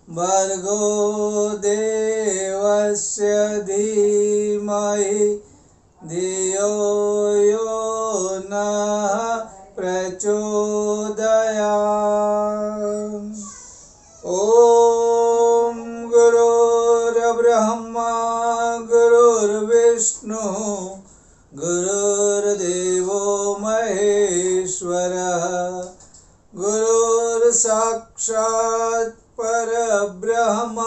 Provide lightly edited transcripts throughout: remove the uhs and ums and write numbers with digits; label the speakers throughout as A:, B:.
A: भर्गो देवस्य धीमहि धियो यो नः प्रचोदयात्। ॐ गुरुर्ब्रह्मा गुरुर्विष्णु गुरुर्देवो महेश्वरः गुरुर्साक्षात् परब्रह्म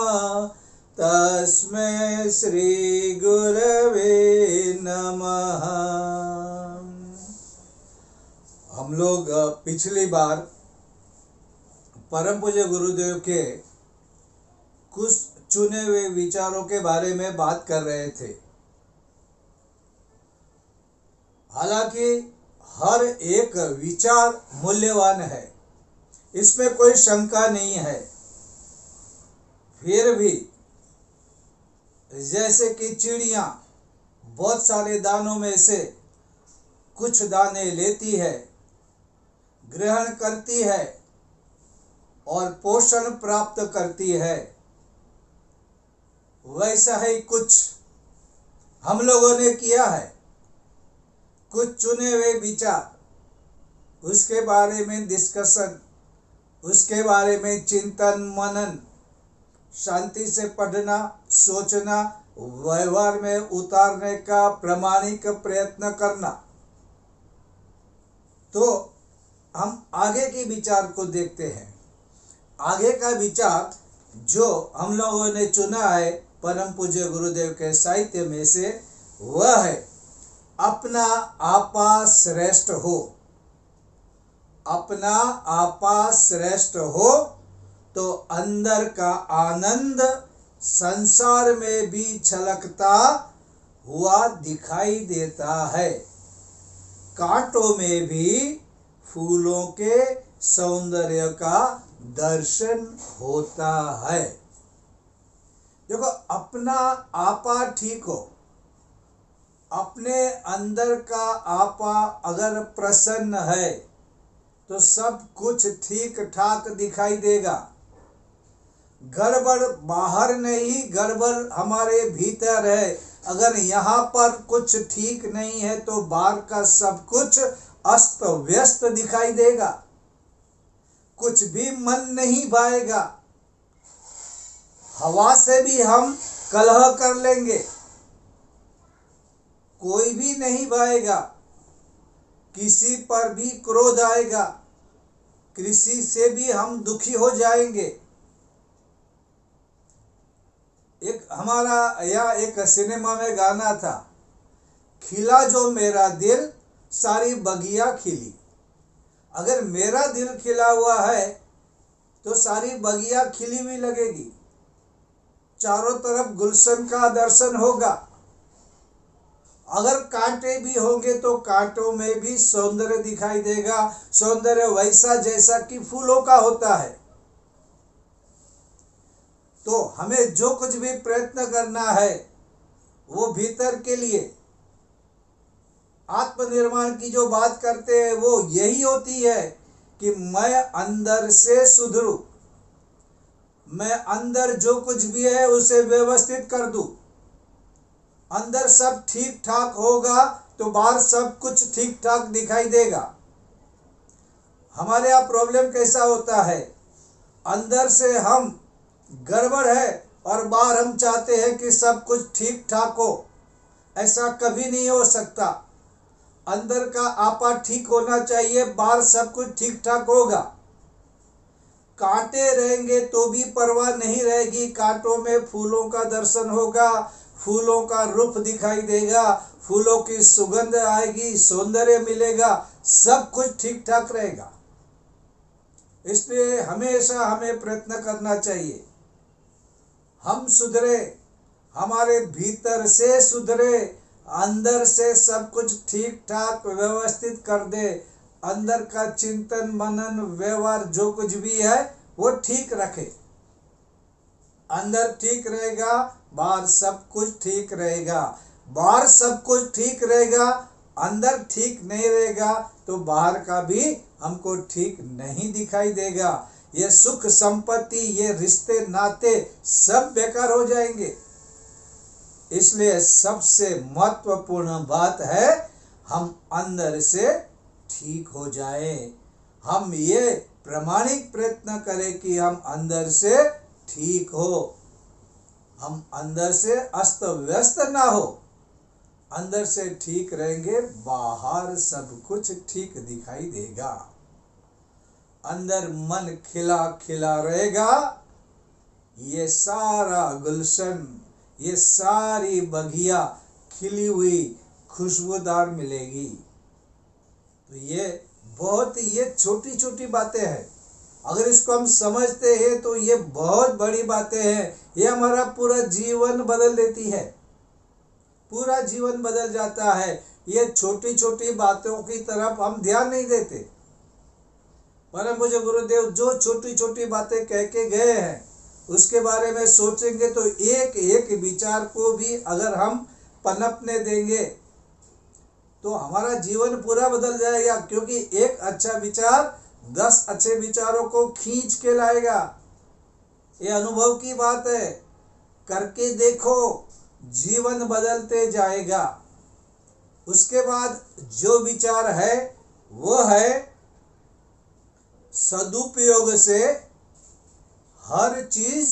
A: तस्मै श्री गुरवे नमः। हम लोग पिछली बार परम पूज्य गुरुदेव के कुछ चुने हुए विचारों के बारे में बात कर रहे थे। हालांकि हर एक विचार मूल्यवान है, इसमें कोई शंका नहीं है। फिर भी जैसे कि चिड़िया बहुत सारे दानों में से कुछ दाने लेती है, ग्रहण करती है और पोषण प्राप्त करती है, वैसा ही कुछ हम लोगों ने किया है। कुछ चुने हुए विचार, उसके बारे में डिस्कशन, उसके बारे में चिंतन मनन, शांति से पढ़ना, सोचना, व्यवहार में उतारने का प्रामाणिक प्रयत्न करना। तो हम आगे के विचार को देखते हैं। आगे का विचार जो हम लोगों ने चुना है परम पूज्य गुरुदेव के साहित्य में से, वह है अपना आपा श्रेष्ठ हो। अपना आपा श्रेष्ठ हो तो अंदर का आनंद संसार में भी छलकता हुआ दिखाई देता है। कांटों में भी फूलों के सौंदर्य का दर्शन होता है। देखो, अपना आपा ठीक हो, अपने अंदर का आपा अगर प्रसन्न है तो सब कुछ ठीक ठाक दिखाई देगा। गड़बड़ बाहर नहीं, गड़बड़ हमारे भीतर है। अगर यहाँ पर कुछ ठीक नहीं है तो बाहर का सब कुछ अस्त व्यस्त दिखाई देगा, कुछ भी मन नहीं भाएगा। हवा से भी हम कलह कर लेंगे, कोई भी नहीं भाएगा। किसी पर भी क्रोध आएगा, किसी से भी हम दुखी हो जाएंगे। एक हमारा या एक सिनेमा में गाना था, खिला जो मेरा दिल सारी बगिया खिली। अगर मेरा दिल खिला हुआ है तो सारी बगिया खिली हुई लगेगी, चारों तरफ गुलशन का दर्शन होगा। अगर कांटे भी होंगे तो कांटों में भी सौंदर्य दिखाई देगा। सौंदर्य वैसा जैसा कि फूलों का होता है। तो हमें जो कुछ भी प्रयत्न करना है वो भीतर के लिए आत्मनिर्माण की जो बात करते हैं वो यही होती है कि मैं अंदर से सुधरूं, मैं अंदर जो कुछ भी है उसे व्यवस्थित कर दूं। अंदर सब ठीक ठाक होगा तो बाहर सब कुछ ठीक ठाक दिखाई देगा। हमारे यहाँ प्रॉब्लम कैसा होता है, अंदर से हम गड़बड़ है और बाहर हम चाहते हैं कि सब कुछ ठीक ठाक हो। ऐसा कभी नहीं हो सकता। अंदर का आपा ठीक होना चाहिए, बाहर सब कुछ ठीक ठाक होगा। कांटे रहेंगे तो भी परवाह नहीं रहेगी, कांटों में फूलों का दर्शन होगा, फूलों का रूप दिखाई देगा, फूलों की सुगंध आएगी, सौंदर्य मिलेगा, सब कुछ ठीक ठाक रहेगा। इसलिए हमेशा हमें प्रयत्न करना चाहिए, हम सुधरे, हमारे भीतर से सुधरे, अंदर से सब कुछ ठीक ठाक व्यवस्थित कर दे। अंदर का चिंतन मनन व्यवहार जो कुछ भी है वो ठीक रखे। अंदर ठीक रहेगा, बाहर सब कुछ ठीक रहेगा। बाहर सब कुछ ठीक रहेगा, अंदर ठीक नहीं रहेगा तो बाहर का भी हमको ठीक नहीं दिखाई देगा। ये सुख संपत्ति, ये रिश्ते नाते सब बेकार हो जाएंगे। इसलिए सबसे महत्वपूर्ण बात है हम अंदर से ठीक हो जाए। हम ये प्रामाणिक प्रयत्न करें कि हम अंदर से ठीक हो, हम अंदर से अस्त व्यस्त ना हो। अंदर से ठीक रहेंगे, बाहर सब कुछ ठीक दिखाई देगा। अंदर मन खिला खिला रहेगा, ये सारा गुलशन, ये सारी बगिया खिली हुई खुशबूदार मिलेगी। तो ये बहुत ये छोटी छोटी बातें हैं, अगर इसको हम समझते हैं तो ये बहुत बड़ी बातें हैं। ये हमारा पूरा जीवन बदल देती है, पूरा जीवन बदल जाता है। ये छोटी छोटी बातों की तरफ हम ध्यान नहीं देते, परम पूज्य गुरुदेव जो छोटी छोटी बातें कह के गए हैं उसके बारे में सोचेंगे तो एक एक विचार को भी अगर हम पनपने देंगे तो हमारा जीवन पूरा बदल जाएगा। क्योंकि एक अच्छा विचार 10 अच्छे विचारों को खींच के लाएगा। ये अनुभव की बात है, करके देखो, जीवन बदलते जाएगा। उसके बाद जो विचार है वो है सदुपयोग से हर चीज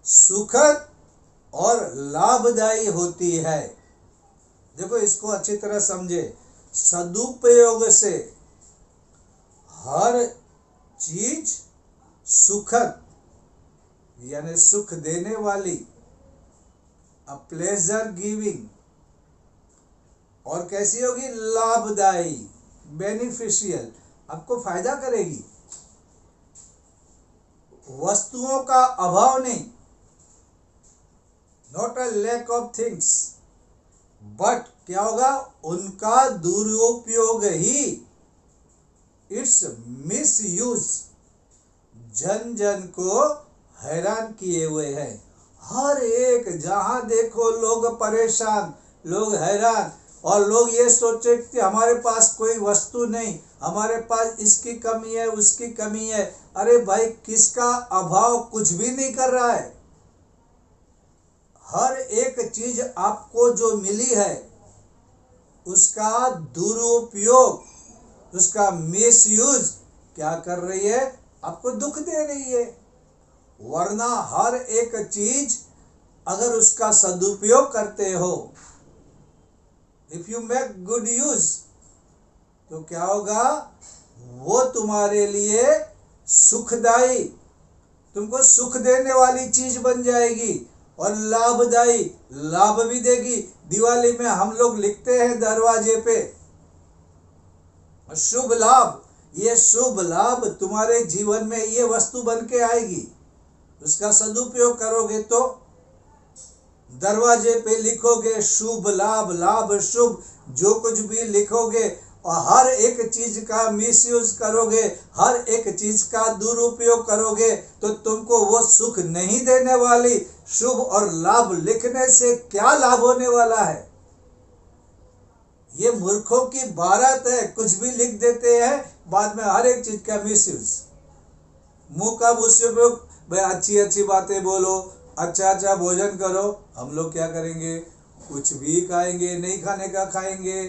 A: सुखद और लाभदायी होती है। देखो इसको अच्छी तरह समझे, सदुपयोग से हर चीज सुखद यानी सुख देने वाली, अ प्लेजर गिविंग, और कैसी होगी, लाभदायी, बेनिफिशियल, आपको फायदा करेगी। वस्तुओं का अभाव नहीं, not a lack of things, but क्या होगा, उनका दुरुपयोग ही, इट्स मिसयूज, जन जन को हैरान किए हुए है। हर एक जहां देखो लोग परेशान, लोग हैरान, और लोग ये सोचे कि हमारे पास कोई वस्तु नहीं, हमारे पास इसकी कमी है, उसकी कमी है। अरे भाई, किसका अभाव कुछ भी नहीं कर रहा है। हर एक चीज आपको जो मिली है उसका दुरुपयोग, उसका मिसयूज क्या कर रही है, आपको दुख दे रही है। वरना हर एक चीज अगर उसका सदुपयोग करते हो, if you make good use, तो क्या होगा, वो तुम्हारे लिए सुखदायी, तुमको सुख देने वाली चीज बन जाएगी और लाभदायी, लाभ भी देगी। दिवाली में हम लोग लिखते हैं दरवाजे पे शुभ लाभ। ये शुभ लाभ तुम्हारे जीवन में ये वस्तु बन के आएगी। उसका सदुपयोग करोगे तो दरवाजे पे लिखोगे शुभ लाभ, लाभ शुभ, जो कुछ भी लिखोगे, और हर एक चीज का मिसयूज करोगे, हर एक चीज का दुरुपयोग करोगे, तो तुमको वो सुख नहीं देने वाली शुभ और लाभ लिखने से क्या लाभ होने वाला है। ये मूर्खों की बारात है, कुछ भी लिख देते हैं, बाद में हर एक चीज का मिसयूज। मुंह का उपयोग, भाई अच्छी अच्छी बातें बोलो, अच्छा अच्छा भोजन करो। हम लोग क्या करेंगे, कुछ भी खाएंगे, नहीं खाने का खाएंगे,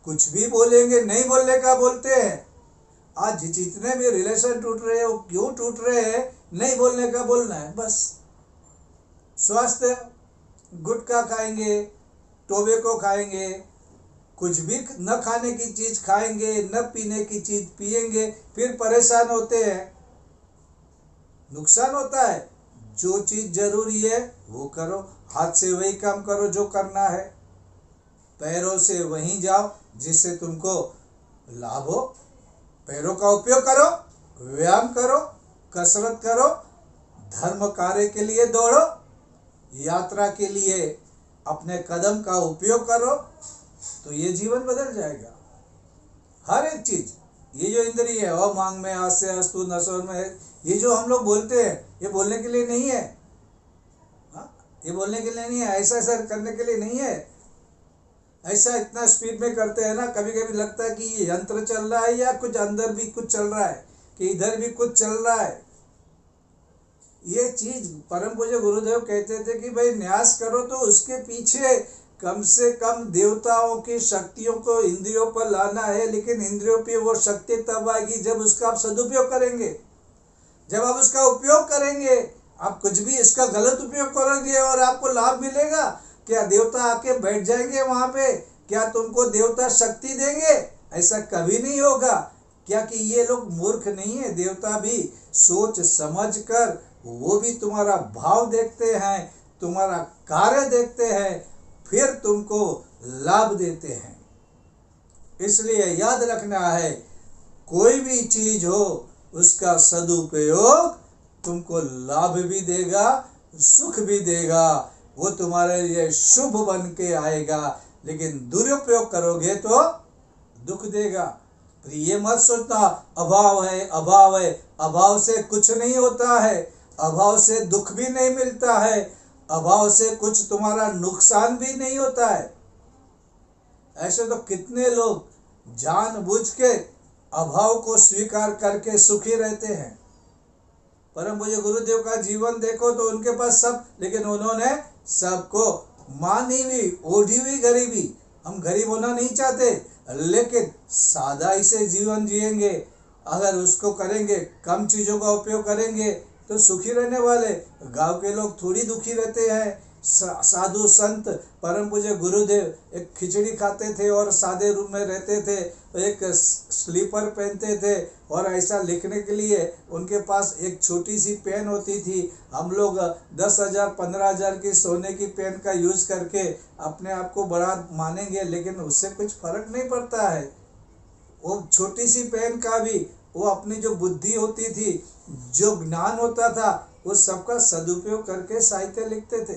A: कुछ भी बोलेंगे, नहीं बोलने का बोलते हैं। आज जितने भी रिलेशन टूट रहे हैं वो क्यों टूट रहे हैं, नहीं बोलने का बोलना है बस। स्वास्थ्य, गुटखा खाएंगे, टोबैको खाएंगे, कुछ भी न खाने की चीज खाएंगे, न पीने की चीज पिएंगे, फिर परेशान होते हैं, नुकसान होता है। जो चीज जरूरी है वो करो, हाथ से वही काम करो जो करना है, पैरों से वहीं जाओ जिससे तुमको लाभ हो। पैरों का उपयोग करो, व्यायाम करो, कसरत करो, धर्म कार्य के लिए दौड़ो, यात्रा के लिए अपने कदम का उपयोग करो, तो ये जीवन बदल जाएगा। हर एक चीज, ये जो इंद्रिय है, और मांग में, हास्य, अस्तु, नसोर में, ये जो हम लोग बोलते हैं, ये बोलने के लिए नहीं है। ये बोलने के लिए नहीं है, ऐसा ऐसा करने के लिए नहीं है। ऐसा इतना स्पीड में करते हैं ना, कभी कभी लगता है कि ये यंत्र चल रहा है या कुछ अंदर भी कुछ चल रहा है, कि इधर भी कुछ चल रहा है। ये चीज परम पूज्य गुरुदेव कहते थे कि भाई न्यास करो तो उसके पीछे कम से कम देवताओं की शक्तियों को इंद्रियों पर लाना है, लेकिन इंद्रियों पे वो शक्ति तब आएगी जब उसका आप सदुपयोग करेंगे, जब आप उसका उपयोग करेंगे। आप कुछ भी इसका गलत उपयोग करोगे और आपको लाभ मिलेगा क्या? देवता आके बैठ जाएंगे वहां पे? क्या तुमको देवता शक्ति देंगे? ऐसा कभी नहीं होगा। क्या कि ये लोग मूर्ख नहीं है, देवता भी सोच समझ कर वो भी तुम्हारा भाव देखते हैं, तुम्हारा कार्य देखते हैं, फिर तुमको लाभ देते हैं। इसलिए याद रखना है, कोई भी चीज हो उसका सदुपयोग तुमको लाभ भी देगा, सुख भी देगा, वो तुम्हारे लिए शुभ बन के आएगा। लेकिन दुरुपयोग करोगे तो दुख देगा। पर ये मत सोचना अभाव है, अभाव है। अभाव से कुछ नहीं होता है, अभाव से दुख भी नहीं मिलता है, अभाव से कुछ तुम्हारा नुकसान भी नहीं होता है। ऐसे तो कितने लोग जानबूझ के अभाव को स्वीकार करके सुखी रहते हैं। परम पूज्य गुरुदेव का जीवन देखो तो उनके पास सब, लेकिन उन्होंने सबको मानी हुई, ओढ़ी हुई गरीबी। हम गरीब होना नहीं चाहते, लेकिन सादा ही से जीवन जिएंगे। अगर उसको करेंगे, कम चीज़ों का उपयोग करेंगे तो सुखी रहने वाले। गांव के लोग थोड़ी दुखी रहते हैं। साधु संत परम पूज्य गुरुदेव एक खिचड़ी खाते थे और सादे रूम में रहते थे, एक स्लीपर पहनते थे और ऐसा लिखने के लिए उनके पास एक छोटी सी पेन होती थी। हम लोग 10,000 15,000 की सोने की पेन का यूज करके अपने आप को बड़ा मानेंगे, लेकिन उससे कुछ फर्क नहीं पड़ता है। वो छोटी सी पेन का भी वो अपनी जो बुद्धि होती थी, जो ज्ञान होता था, वो सबका सदुपयोग करके साहित्य लिखते थे।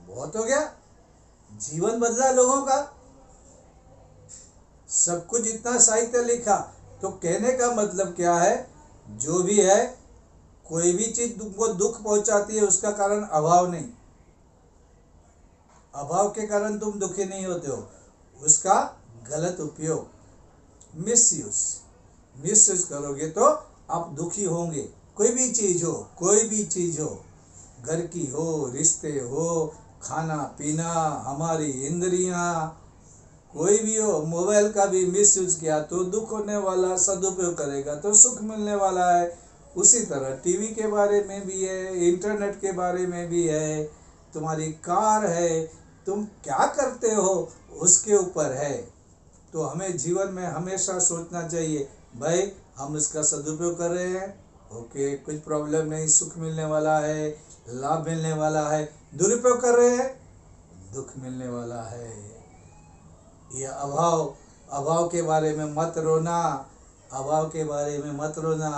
A: बहुत हो गया, जीवन बदला लोगों का। सब कुछ इतना साहित्य लिखा, तो कहने का मतलब क्या है? जो भी है, कोई भी चीज तुमको दुख पहुंचाती है उसका कारण अभाव नहीं। अभाव के कारण तुम दुखी नहीं होते हो, उसका गलत उपयोग, मिसयूज करोगे तो आप दुखी होंगे। कोई भी चीज हो, कोई भी चीज हो, घर की हो, रिश्ते हो, खाना पीना, हमारी इंद्रियां, कोई भी हो। मोबाइल का भी मिसयूज किया तो दुख होने वाला, सदुपयोग करेगा तो सुख मिलने वाला है। उसी तरह टीवी के बारे में भी है, इंटरनेट के बारे में भी है, तुम्हारी कार है, तुम क्या करते हो उसके ऊपर है। तो हमें जीवन में हमेशा सोचना चाहिए, भाई हम इसका सदुपयोग कर रहे हैं, ओके, कुछ प्रॉब्लम नहीं, सुख मिलने वाला है, लाभ मिलने वाला है। दुरुपयोग कर रहे हैं, दुख मिलने वाला है। ये अभाव के बारे में मत रोना, अभाव के बारे में मत रोना।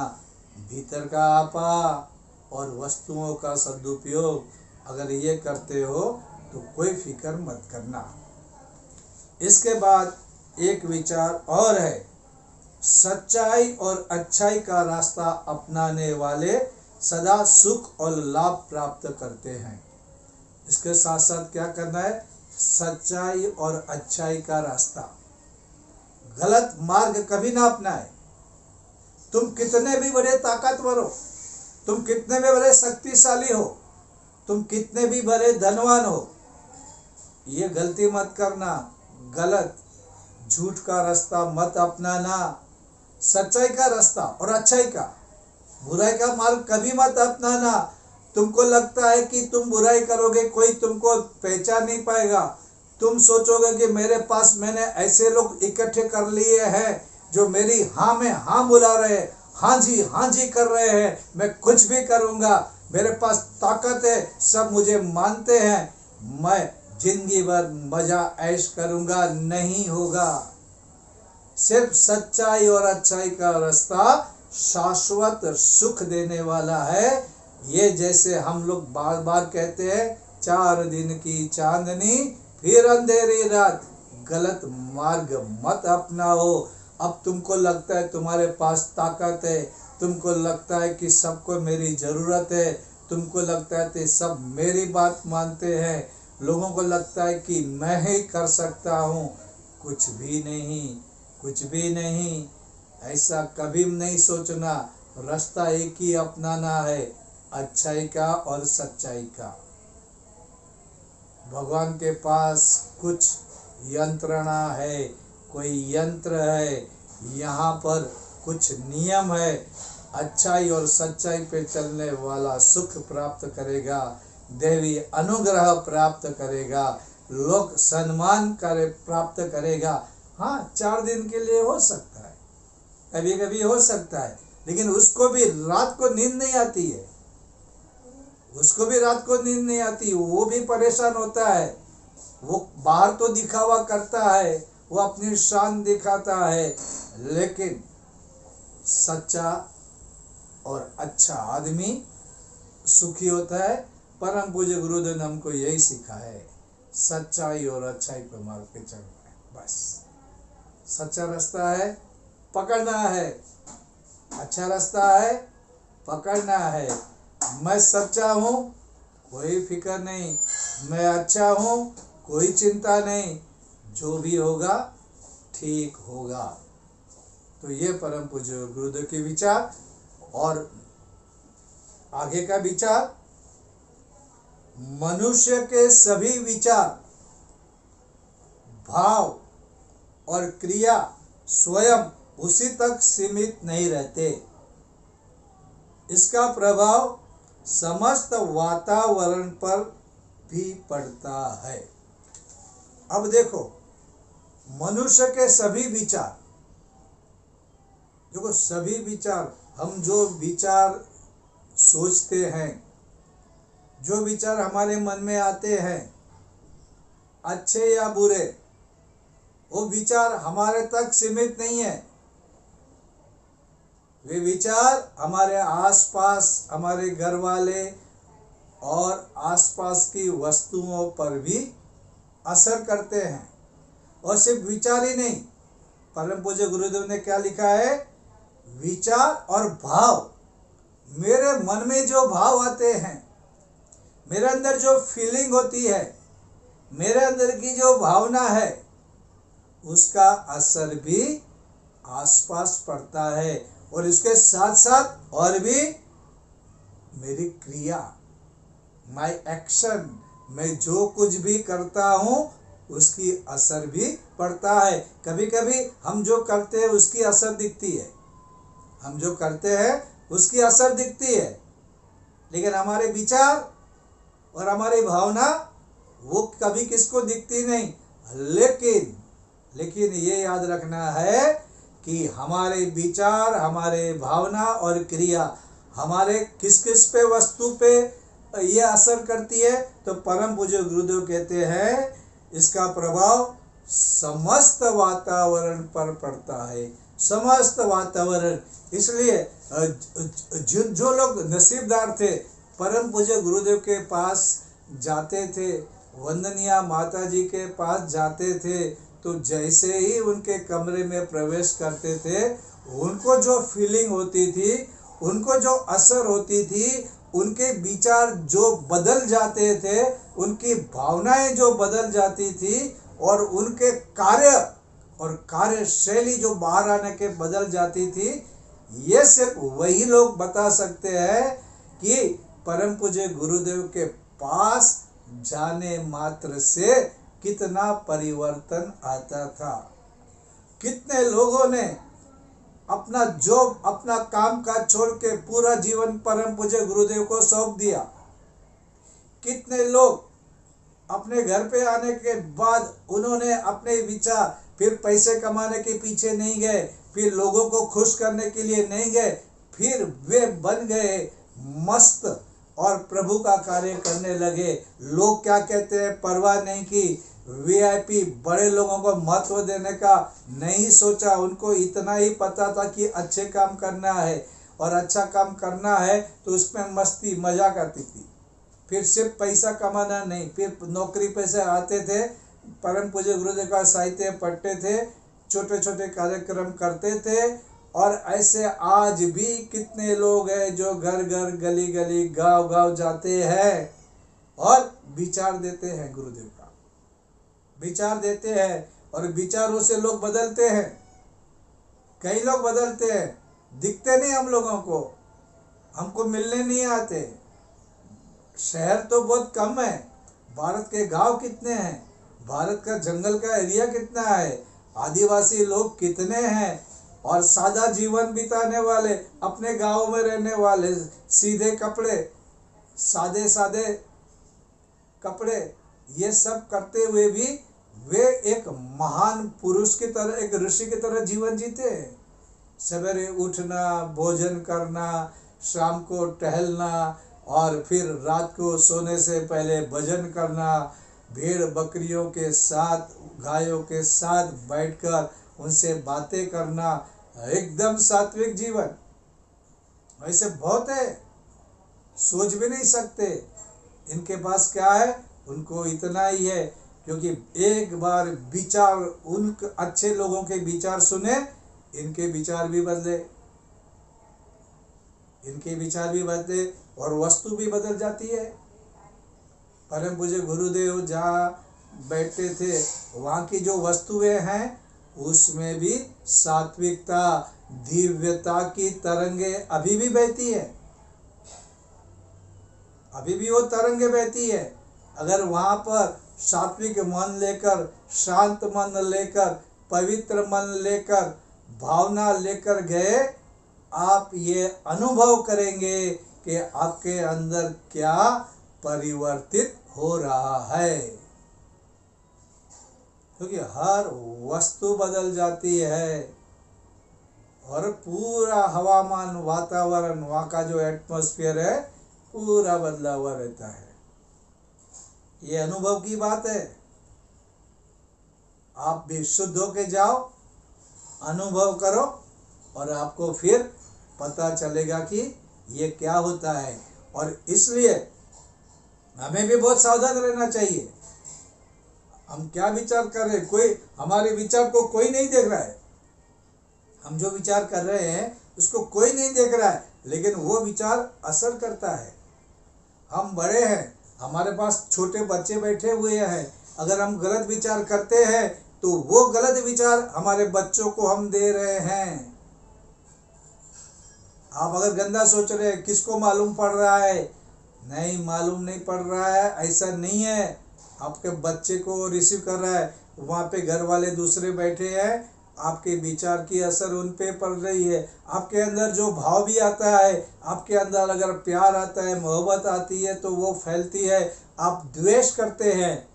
A: भीतर का आपा और वस्तुओं का सदुपयोग अगर ये करते हो तो कोई फिक्र मत करना। इसके बाद एक विचार और है, सच्चाई और अच्छाई का रास्ता अपनाने वाले सदा सुख और लाभ प्राप्त करते हैं। इसके साथ साथ क्या करना है? सच्चाई और अच्छाई का रास्ता, गलत मार्ग कभी ना अपनाए। तुम कितने भी बड़े ताकतवर हो, तुम कितने भी बड़े शक्तिशाली हो, तुम कितने भी बड़े धनवान हो, ये गलती मत करना। गलत झूठ का रास्ता मत अपनाना। सच्चाई का रास्ता और अच्छाई का, बुराई का मार्ग कभी मत अपनाना। तुमको लगता है कि तुम बुराई करोगे कोई तुमको पहचान नहीं पाएगा। तुम सोचोगे कि मेरे पास मैंने ऐसे लोग इकट्ठे कर लिए हैं जो मेरी हाँ में हाँ बुला रहे हैं, हाँ जी कर रहे हैं, मैं कुछ भी करूँगा, मेरे पास ताकत है, सब मुझे मानते हैं, मैं जिंदगी भर मजा ऐश करूँगा। नहीं होगा। सिर्फ सच्चाई और अच्छाई का रास्ता शाश्वत सुख देने वाला है। ये जैसे हम लोग बार बार कहते हैं, 4 दिन की चांदनी फिर अंधेरी रात। गलत मार्ग मत अपनाओ। अब तुमको लगता है तुम्हारे पास ताकत है, तुमको लगता है कि सबको मेरी ज़रूरत है, तुमको लगता है कि सब मेरी बात मानते हैं, लोगों को लगता है कि मैं ही कर सकता हूँ। कुछ भी नहीं, कुछ भी नहीं। ऐसा कभी नहीं सोचना। रास्ता एक ही अपनाना है, अच्छाई का और सच्चाई का। भगवान के पास कुछ यंत्रणा है, कोई यंत्र है, यहाँ पर कुछ नियम है। अच्छाई और सच्चाई पे चलने वाला सुख प्राप्त करेगा, देवी अनुग्रह प्राप्त करेगा, लोक सम्मान करे प्राप्त करेगा। हाँ, 4 दिन के लिए हो सकता है, कभी कभी हो सकता है, लेकिन उसको भी रात को नींद नहीं आती है, उसको भी रात को नींद नहीं आती, वो भी परेशान होता है। वो बाहर तो दिखावा करता है, वो अपनी शान दिखाता है, लेकिन सच्चा और अच्छा आदमी सुखी होता है। परम पूज्य गुरुदेव ने हमको यही सिखा है, सच्चाई और अच्छाई पर मार्ग पे चलना है। बस सच्चा रास्ता है, पकड़ना है, अच्छा रास्ता है, पकड़ना है। मैं सच्चा हूँ, कोई फिक्र नहीं, मैं अच्छा हूँ, कोई चिंता नहीं, जो भी होगा ठीक होगा। तो ये परम पूज्य गुरुदेव के विचार। और आगे का विचार, मनुष्य के सभी विचार, भाव और क्रिया स्वयं उसी तक सीमित नहीं रहते, इसका प्रभाव समस्त वातावरण पर भी पड़ता है। अब देखो, मनुष्य के सभी विचार, देखो सभी विचार, हम जो विचार सोचते हैं, जो विचार हमारे मन में आते हैं, अच्छे या बुरे, वो विचार हमारे तक सीमित नहीं है। वे विचार हमारे आसपास, हमारे घर वाले और आसपास की वस्तुओं पर भी असर करते हैं। और सिर्फ विचार ही नहीं, परम पूज्य गुरुदेव ने क्या लिखा है, विचार और भाव। मेरे मन में जो भाव आते हैं, मेरे अंदर जो फीलिंग होती है, मेरे अंदर की जो भावना है, उसका असर भी आसपास पड़ता है। और इसके साथ साथ और भी मेरी क्रिया, माय एक्शन, मैं जो कुछ भी करता हूँ उसकी असर भी पड़ता है। कभी कभी हम जो करते हैं उसकी असर दिखती है, हम जो करते हैं उसकी असर दिखती है, लेकिन हमारे विचार और हमारी भावना वो कभी किसको दिखती नहीं। लेकिन ये याद रखना है कि हमारे विचार, हमारे भावना और क्रिया हमारे किस किस पे, वस्तु पे ये असर करती है। तो परम पूज्य गुरुदेव कहते हैं, इसका प्रभाव समस्त वातावरण पर पड़ता है, समस्त वातावरण। इसलिए जो लोग नसीबदार थे, परम पूज्य गुरुदेव के पास जाते थे, वंदनीय माता जी के पास जाते थे, तो जैसे ही उनके कमरे में प्रवेश करते थे, उनको जो फीलिंग होती थी, उनको जो असर होती थी, उनके विचार जो बदल जाते थे, उनकी भावनाएं जो बदल जाती थी, और उनके कार्य और कार्यशैली जो बाहर आने के बदल जाती थी। ये सिर्फ वही लोग बता सकते हैं कि परम पूज्य गुरुदेव के पास जाने मात्र से कितना परिवर्तन आता था। कितने लोगों ने अपना जॉब, अपना काम काज छोड़ के पूरा जीवन परम पूज्य गुरुदेव को सौंप दिया। कितने लोग अपने घर पे आने के बाद उन्होंने अपने विचार, फिर पैसे कमाने के पीछे नहीं गए, फिर लोगों को खुश करने के लिए नहीं गए, फिर वे बन गए मस्त और प्रभु का कार्य करने लगे। लोग क्या कहते हैं परवाह नहीं की, वीआईपी बड़े लोगों को महत्व देने का नहीं सोचा। उनको इतना ही पता था कि अच्छे काम करना है, और अच्छा काम करना है तो उसमें मस्ती मजाक आती थी। फिर सिर्फ पैसा कमाना नहीं, फिर नौकरी पैसे आते थे, परम पूज्य गुरुदेव का साहित्य पढ़ते थे, छोटे छोटे कार्यक्रम करते थे। और ऐसे आज भी कितने लोग हैं जो घर घर, गली गली, गांव गांव जाते हैं और विचार देते हैं, गुरुदेव का विचार देते हैं, और विचारों से लोग बदलते हैं। कई लोग बदलते हैं, दिखते नहीं हम लोगों को, हमको मिलने नहीं आते। शहर तो बहुत कम है, भारत के गांव कितने हैं, भारत का जंगल का एरिया कितना है, आदिवासी लोग कितने हैं, और सादा जीवन बिताने वाले, अपने गांव में रहने वाले, सीधे कपड़े, सादे सादे कपड़े, ये सब करते हुए भी वे एक महान पुरुष की तरह, एक ऋषि की तरह जीवन जीते हैं। सवेरे उठना, भोजन करना, शाम को टहलना, और फिर रात को सोने से पहले भजन करना, भेड़ बकरियों के साथ, गायों के साथ बैठकर उनसे बातें करना, एकदम सात्विक जीवन। ऐसे बहुत है, सोच भी नहीं सकते। इनके पास क्या है, उनको इतना ही है, क्योंकि एक बार विचार, उन अच्छे लोगों के विचार सुने, इनके विचार भी बदले, इनके विचार भी बदले और वस्तु भी बदल जाती है। परम पूज्य गुरुदेव जहाँ बैठते थे, वहाँ की जो वस्तुएं हैं उसमें भी सात्विकता, दिव्यता की तरंगे अभी भी बहती है, अभी भी वो तरंगे बहती है। अगर वहाँ पर सात्विक मन लेकर, शांत मन लेकर, पवित्र मन लेकर, भावना लेकर गए, आप ये अनुभव करेंगे कि आपके अंदर क्या परिवर्तित हो रहा है, क्योंकि हर वस्तु बदल जाती है और पूरा हवामान, वातावरण, वहाँ का जो एटमॉस्फेयर है पूरा बदला हुआ रहता है। ये अनुभव की बात है। आप भी शुद्ध होके जाओ, अनुभव करो, और आपको फिर पता चलेगा कि ये क्या होता है। और इसलिए हमें भी बहुत सावधान रहना चाहिए। हम क्या विचार कर रहे हैं, कोई हमारे विचार को कोई नहीं देख रहा है। हम जो विचार कर रहे हैं उसको कोई नहीं देख रहा है, लेकिन वो विचार असर करता है। हम बड़े हैं, हमारे पास छोटे बच्चे बैठे हुए हैं, अगर हम गलत विचार करते हैं तो वो गलत विचार हमारे बच्चों को हम दे रहे हैं। आप अगर गंदा सोच रहे हैं, किसको मालूम पड़ रहा है? नहीं, मालूम नहीं पड़ रहा है, ऐसा नहीं है। आपके बच्चे को रिसीव कर रहा है, वहाँ पे घर वाले दूसरे बैठे हैं, आपके विचार की असर उन पे पड़ रही है। आपके अंदर जो भाव भी आता है, आपके अंदर अगर प्यार आता है, मोहब्बत आती है, तो वो फैलती है। आप द्वेष करते हैं,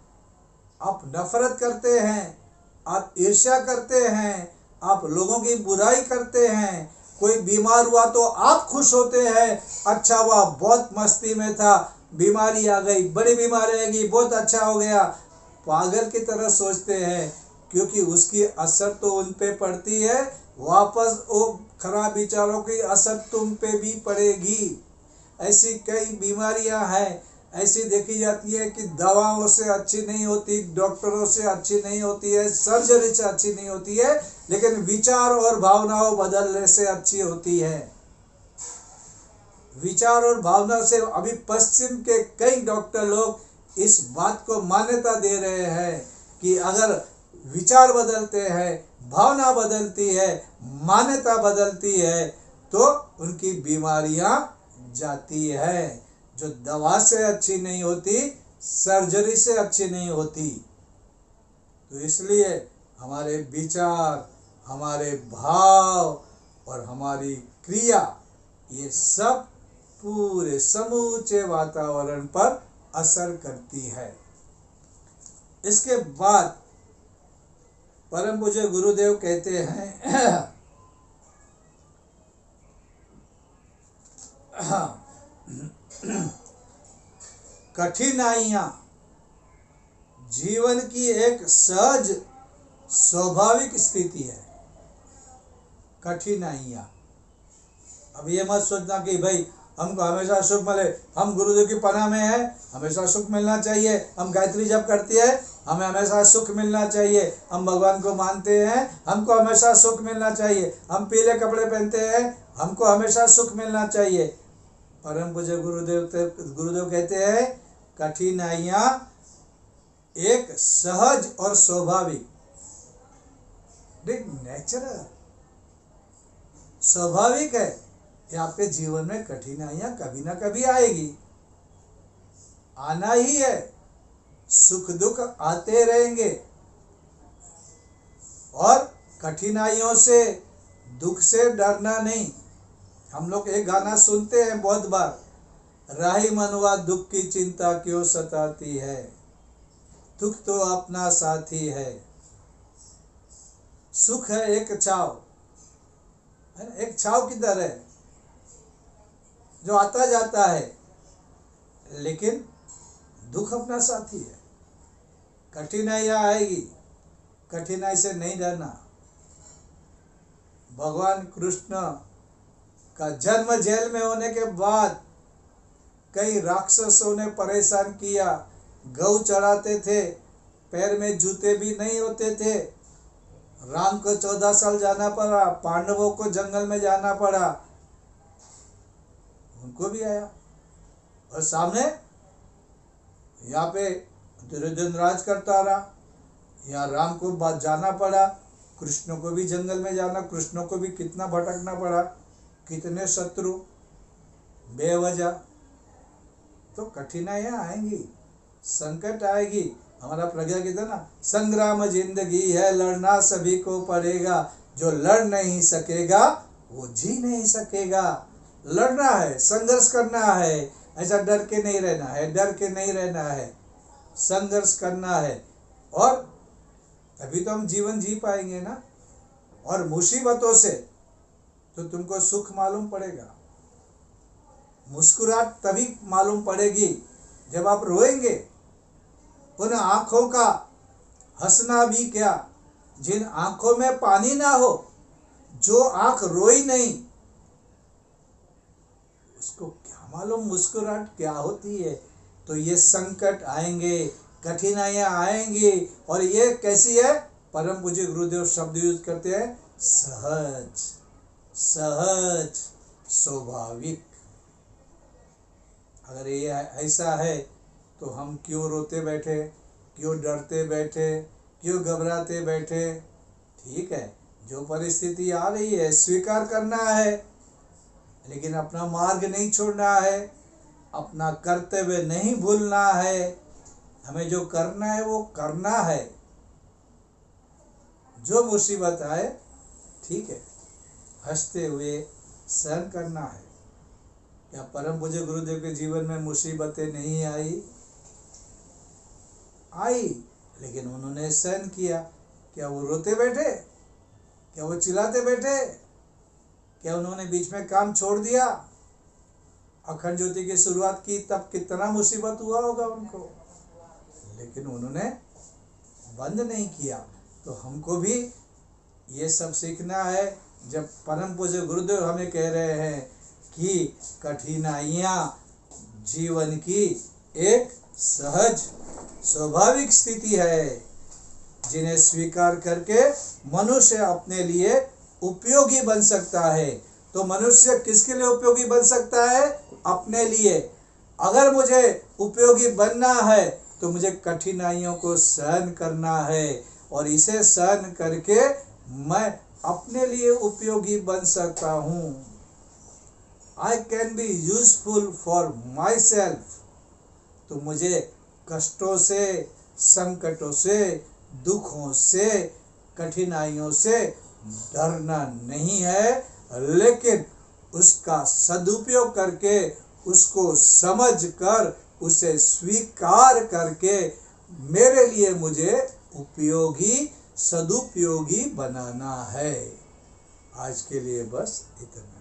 A: आप नफरत करते हैं, आप ईर्ष्या करते हैं, आप लोगों की बुराई करते हैं। कोई बीमार हुआ तो आप खुश होते हैं, अच्छा हुआ, बहुत मस्ती में था, बीमारी आ गई, बड़ी बीमारी आएगी, बहुत अच्छा हो गया। पागल की तरह सोचते हैं, क्योंकि उसकी असर तो उन पे पड़ती है, वापस वो खराब विचारों की असर तुम पे भी पड़ेगी। ऐसी कई बीमारियां हैं, ऐसी देखी जाती है कि दवाओं से अच्छी नहीं होती, डॉक्टरों से अच्छी नहीं होती है, सर्जरी से अच्छी नहीं होती है, लेकिन विचार और भावनाओं बदलने से अच्छी होती है। विचार और भावना से अभी पश्चिम के कई डॉक्टर लोग इस बात को मान्यता दे रहे हैं कि अगर विचार बदलते हैं, भावना बदलती है, मान्यता बदलती है, तो उनकी बीमारियां जाती है, जो दवा से अच्छी नहीं होती, सर्जरी से अच्छी नहीं होती। तो इसलिए हमारे विचार, हमारे भाव और हमारी क्रिया, ये सब पूरे समूचे वातावरण पर असर करती है। इसके बाद परम पूज्य गुरुदेव कहते हैं कठिनाइयां जीवन की एक सहज स्वाभाविक स्थिति है। कठिनाइयां, अब ये मत सोचना कि भाई हमको हमेशा सुख मिले, हम गुरुदेव की पनाह में है, हमेशा सुख मिलना चाहिए, हम गायत्री जप करते हैं, हमें हमेशा सुख मिलना चाहिए, हम भगवान को मानते हैं, हमको हमेशा सुख मिलना चाहिए, हम पीले कपड़े पहनते हैं, हमको हमेशा सुख मिलना चाहिए। परम पूज्य गुरुदेव कहते हैं कठिनाइयां एक सहज और स्वाभाविक, नेचुरल, स्वाभाविक है कि आपके जीवन में कठिनाइयां कभी ना कभी आएगी, आना ही है। सुख दुख आते रहेंगे और कठिनाइयों से, दुख से डरना नहीं। हम लोग एक गाना सुनते हैं बहुत बार, राही मनवा दुख की चिंता क्यों सताती है, दुख तो अपना साथी है। सुख है एक छाव, है ना, एक छाव की तरह जो आता जाता है, लेकिन दुख अपना साथी है। कठिनाइयां आएगी, कठिनाई से नहीं डरना। भगवान कृष्ण का जन्म जेल में होने के बाद कई राक्षसों ने परेशान किया। गऊ चढ़ाते थे, पैर में जूते भी नहीं होते थे। राम को 14 साल जाना पड़ा, पांडवों को जंगल में जाना पड़ा, उनको भी आया। और सामने यहाँ पे दुर्योधन राज करता रहा, यहाँ राम को जाना पड़ा, कृष्ण को भी जंगल में जाना, कृष्ण को भी कितना भटकना पड़ा, कितने शत्रु बेवजह। तो कठिनाइयां आएंगी, संकट आएगी। हमारा प्रज्ञा कहता ना, संग्राम जिंदगी है, लड़ना सभी को पड़ेगा, जो लड़ नहीं सकेगा वो जी नहीं सकेगा। लड़ना है, संघर्ष करना है, ऐसा डर के नहीं रहना है, डर के नहीं रहना है, संघर्ष करना है, और तभी तो हम जीवन जी पाएंगे ना। और मुसीबतों से तो तुमको सुख मालूम पड़ेगा, मुस्कुराहट तभी मालूम पड़ेगी जब आप रोएंगे। उन आंखों का हंसना भी क्या, जिन आंखों में पानी ना हो, जो आंख रोई नहीं, उसको क्या मालूम मुस्कुराहट क्या होती है। तो ये संकट आएंगे, कठिनाइयां आएंगी, और ये कैसी है, परम पूज्य गुरुदेव शब्द यूज करते हैं, सहज, सहज, स्वाभाविक। अगर ये ऐसा है तो हम क्यों रोते बैठे, क्यों डरते बैठे, क्यों घबराते बैठे। ठीक है, जो परिस्थिति आ रही है स्वीकार करना है, लेकिन अपना मार्ग नहीं छोड़ना है, अपना कर्तव्य नहीं भूलना है। हमें जो करना है वो करना है। जो मुसीबत आए, ठीक है, हंसते हुए सहन करना है। क्या परम पूज्य गुरुदेव के जीवन में मुसीबतें नहीं आई? आई, लेकिन उन्होंने सहन किया। क्या वो रोते बैठे? क्या वो चिल्लाते बैठे? क्या उन्होंने बीच में काम छोड़ दिया? अखंड ज्योति की शुरुआत की तब कितना मुसीबत हुआ होगा उनको, लेकिन उन्होंने बंद नहीं किया। तो हमको भी ये सब सीखना है। जब परम पूज्य गुरुदेव हमें कह रहे हैं कि कठिनाइयाँ जीवन की एक सहज स्वाभाविक स्थिति है, जिन्हें स्वीकार करके मनुष्य अपने लिए उपयोगी बन सकता है। तो मनुष्य किसके लिए उपयोगी बन सकता है? अपने लिए। अगर मुझे उपयोगी बनना है तो मुझे कठिनाइयों को सहन करना है, और इसे सहन करके मैं अपने लिए उपयोगी बन सकता हूँ। I can be useful for my self. तो मुझे कष्टों से, संकटों से, दुखों से, कठिनाइयों से डरना नहीं है, लेकिन उसका सदुपयोग करके, उसको समझकर, उसे स्वीकार करके मेरे लिए मुझे उपयोगी, सदुपयोगी बनाना है। आज के लिए बस इतना।